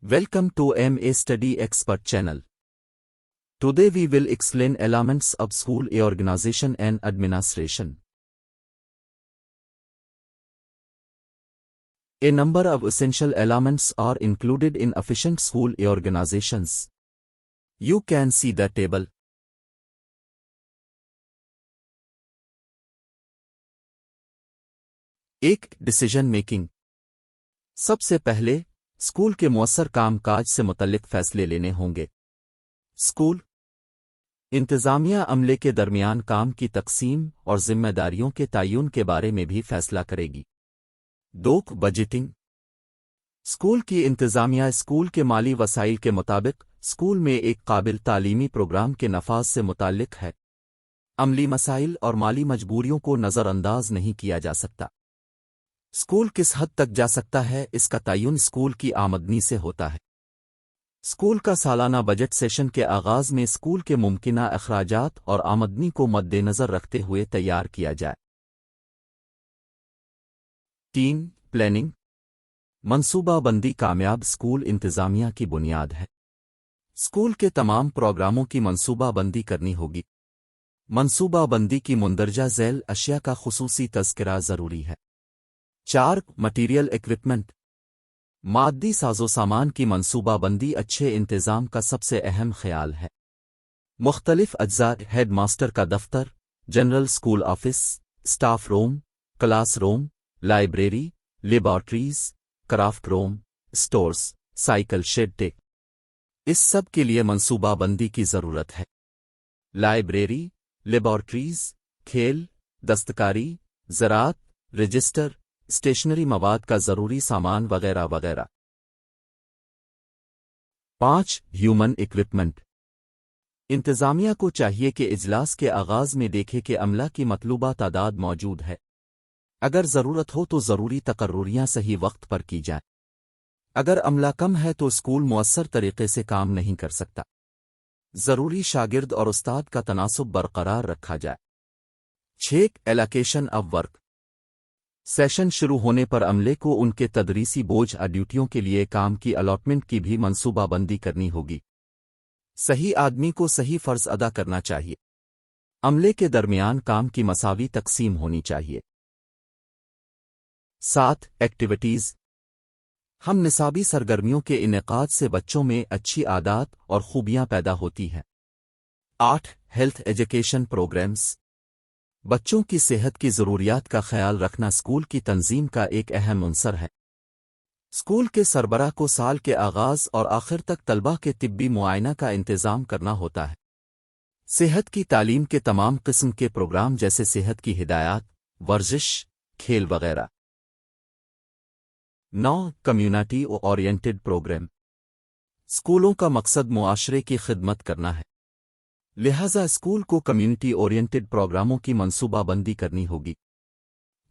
Welcome to MA Study Expert channel. Today we will explain elements of school organization and administration. A number of essential elements are included in efficient school organizations. You can see the table. एक decision making. सबसे पहले school के मुअस्सर काम-काज से मुतल्लिक फैसले लेने होंगे। School इंतजामिया अमले के दरमियान काम की तकसीम और जिम्मेदारियों के तयन के बारे में भी फैसला करेगी। 2. बजटिंग। स्कूल की इंतजामिया स्कूल के माली वसाइल के मुताबिक स्कूल में एक काबिल तालीमी प्रोग्राम के नफाज से मुताल्लिक है। अमली मसाइल और माली मजबूरियों को नज़रअंदाज नहीं किया जा सकता। स्कूल किस हद तक जा सकता है इसका तयन स्कूल की आमदनी से होता है। स्कूल का सालाना बजट सेशन के आगाज में स्कूल के मुमकिना अखराजात और आमदनी को मद्देनजर रखते हुए तैयार किया जाए। 3. प्लानिंग। मंसूबाबंदी कामयाब स्कूल इंतजामिया की बुनियाद है। स्कूल के तमाम प्रोग्रामों की मंसूबाबंदी करनी होगी। मंसूबाबंदी की मुंदरजा झैल अशिया का खुसूसी तज़किरा ज़रूरी है। 4. Material equipment. मादी साजो सामान की मंसूबाबंदी अच्छे इंतज़ाम का सबसे अहम ख्याल है। मुख्तलिफ अज्जा हेड मास्टर का दफ्तर, general school office, staff room, class room, library, laboratories, craft room, stores, cycle shed टेक, इस सब के लिए मंसूबाबंदी की ज़रूरत है। लाइब्रेरी, लेबॉर्ट्रीज, खेल, दस्तकारी, ज़राअत, रजिस्टर, स्टेशनरी मवाद का ज़रूरी सामान वगैरह वगैरह। 5. Human equipment. इंतज़ामिया को चाहिए कि इजलास के आगाज़ में देखे कि अमला की मतलूबा तादाद मौजूद है। अगर ज़रूरत हो तो ज़रूरी तकर्रुरियाँ सही वक्त पर की जाए। अगर अमला कम है तो स्कूल मुअस्सर तरीके से काम नहीं कर सकता। ज़रूरी शागिर्द और उस्ताद का तनासुब बरकरार रखा जाए। 6. Allocation of work. सेशन शुरू होने पर अमले को उनके तदरीसी बोझ और ड्यूटियों के लिए काम की अलॉटमेंट की भी मंसूबाबंदी करनी होगी। सही आदमी को सही फ़र्ज अदा करना चाहिए। अमले के दरमियान काम की मसावी तकसीम होनी चाहिए। 7. एक्टिविटीज़। हम निसाबी सरगर्मियों के इनेकाद से बच्चों में अच्छी आदत और खूबियाँ पैदा होती हैं। 8. Health education programmes. बच्चों की सेहत की ज़रूरियात का ख्याल रखना स्कूल की तंजीम का एक अहम अंसर है। स्कूल के सरबराह को साल के आगाज़ और आखिर तक तलबा के तिब्बी मुआयना का इंतज़ाम करना होता है। सेहत की तालीम के तमाम किस्म के प्रोग्राम जैसे सेहत की हिदायत, वर्जिश, खेल वगैरह। 9. Community oriented program. स्कूलों का मकसद मुआशरे की खिदमत करना है, लिहाजा स्कूल को कम्युनिटी ओरिएंटेड प्रोग्रामों की मंसूबाबंदी करनी होगी।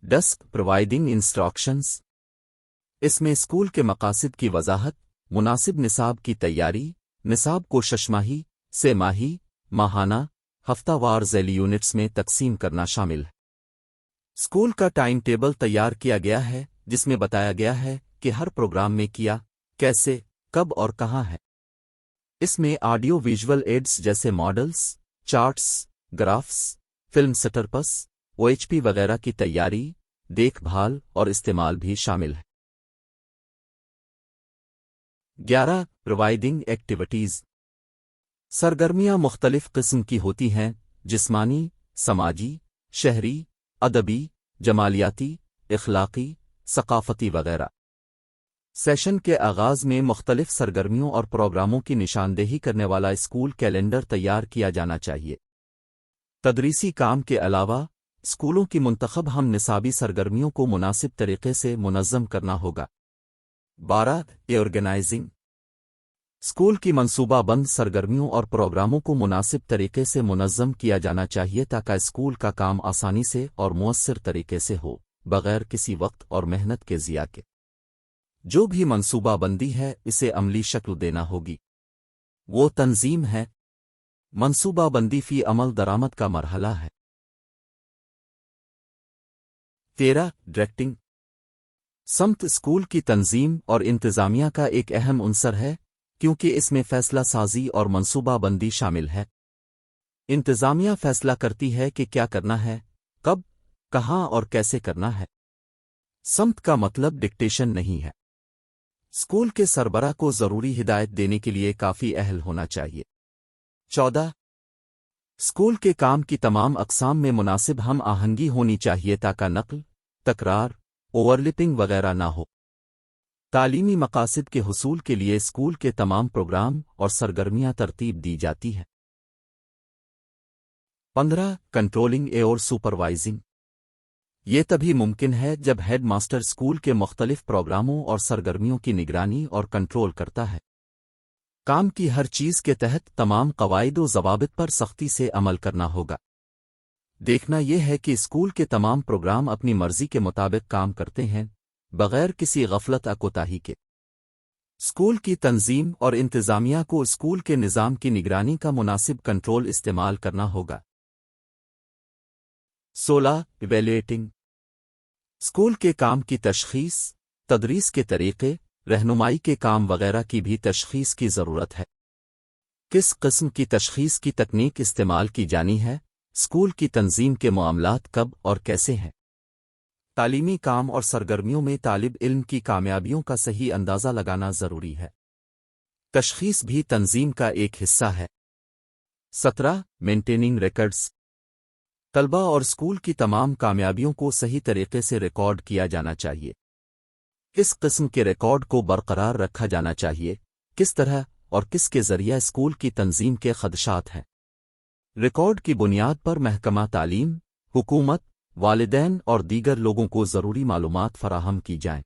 10. Providing instructions. इसमें स्कूल के मकासद की वजाहत, मुनासिब निसाब की तैयारी, निसाब को शशमाही, से माही, माहाना, हफ्तावार झैली यूनिट्स में तकसीम करना शामिल है। स्कूल का टाइम टेबल तैयार किया गया है जिसमें बताया गया है कि हर प्रोग्राम में किया, कैसे, कब और कहाँ है। इसमें ऑडियो विजुअल एड्स जैसे models, charts, graphs, film setups, OHP वगैरह की तैयारी, देखभाल और इस्तेमाल भी शामिल है। 11. Providing activities. सरगर्मियाँ मुख्तलिफ किस्म की होती हैं, जिस्मानी, समाजी, शहरी, अदबी, जमालियाती, इखलाकी, सकाफती वगैरह। सेशन के आगाज़ में मुख्तलिफ सरगर्मियों और प्रोग्रामों की निशानदेही करने वाला स्कूल कैलेंडर तैयार किया जाना चाहिए। तदरीसी काम के अलावा स्कूलों की मुंतखब हम निसाबी सरगर्मियों को मुनासिब तरीके से मुनज़्ज़म करना होगा। 12. ऑर्गेनाइजिंग। स्कूल की मंसूबाबंद सरगर्मियों और प्रोग्रामों को मुनासिब तरीके से मुनज़्ज़म किया जाना चाहिए ताकि स्कूल का काम आसानी से और मुअस्सिर तरीके से हो, बग़ैर किसी वक्त और मेहनत के ज़िया के। जो भी मंसूबाबंदी है इसे अमली शक्ल देना होगी। वो तंजीम है। मंसूबाबंदी फी अमल दरामद का मरहला है। 13. डायरेक्टिंग। سمت اسکول کی تنظیم اور انتظامیہ کا ایک اہم عنصر ہے کیونکہ اس میں فیصلہ سازی اور منصوبہ بندی شامل ہے۔ انتظامیہ فیصلہ کرتی ہے کہ کیا کرنا ہے، کب، کہاں اور کیسے کرنا ہے۔ سمت کا مطلب ڈکٹیشن نہیں ہے۔ اسکول کے سربراہ کو ضروری ہدایت دینے کے لیے کافی اہل ہونا چاہیے۔ 14 اسکول کے کام کی تمام اقسام میں مناسب ہم آہنگی ہونی چاہیے تاکہ نقل، تکرار، اوورلپنگ وغیرہ نہ ہو۔ تعلیمی مقاصد کے حصول کے لیے اسکول کے تمام پروگرام اور سرگرمیاں ترتیب دی جاتی ہیں۔ 15 کنٹرولنگ اور سپروائزنگ یہ تبھی ممکن ہے جب ہیڈ ماسٹر اسکول کے مختلف پروگراموں اور سرگرمیوں کی نگرانی اور کنٹرول کرتا ہے۔ کام کی ہر چیز کے تحت تمام قواعد و ضوابط پر سختی سے عمل کرنا ہوگا۔ دیکھنا یہ ہے کہ اسکول کے تمام پروگرام اپنی مرضی کے مطابق کام کرتے ہیں، بغیر کسی غفلت کوتاہی کے۔ اسکول کی تنظیم اور انتظامیہ کو اسکول کے نظام کی نگرانی کا مناسب کنٹرول استعمال کرنا ہوگا۔ 16 ایویلیٹنگ اسکول کے کام کی تشخیص، تدریس کے طریقے، رہنمائی کے کام وغیرہ کی بھی تشخیص کی ضرورت ہے۔ کس قسم کی تشخیص کی تکنیک استعمال کی جانی ہے، اسکول کی تنظیم کے معاملات کب اور کیسے ہیں۔ تعلیمی کام اور سرگرمیوں میں طالب علم کی کامیابیوں کا صحیح اندازہ لگانا ضروری ہے۔ تشخیص بھی تنظیم کا ایک حصہ ہے۔ 17 مینٹیننگ ریکارڈز طلبہ اور اسکول کی تمام کامیابیوں کو صحیح طریقے سے ریکارڈ کیا جانا چاہیے۔ کس قسم کے ریکارڈ کو برقرار رکھا جانا چاہیے، کس طرح اور کس کے ذریعہ اسکول کی تنظیم کے خدشات ہیں۔ ریکارڈ کی بنیاد پر محکمہ تعلیم، حکومت، والدین اور دیگر لوگوں کو ضروری معلومات فراہم کی جائیں۔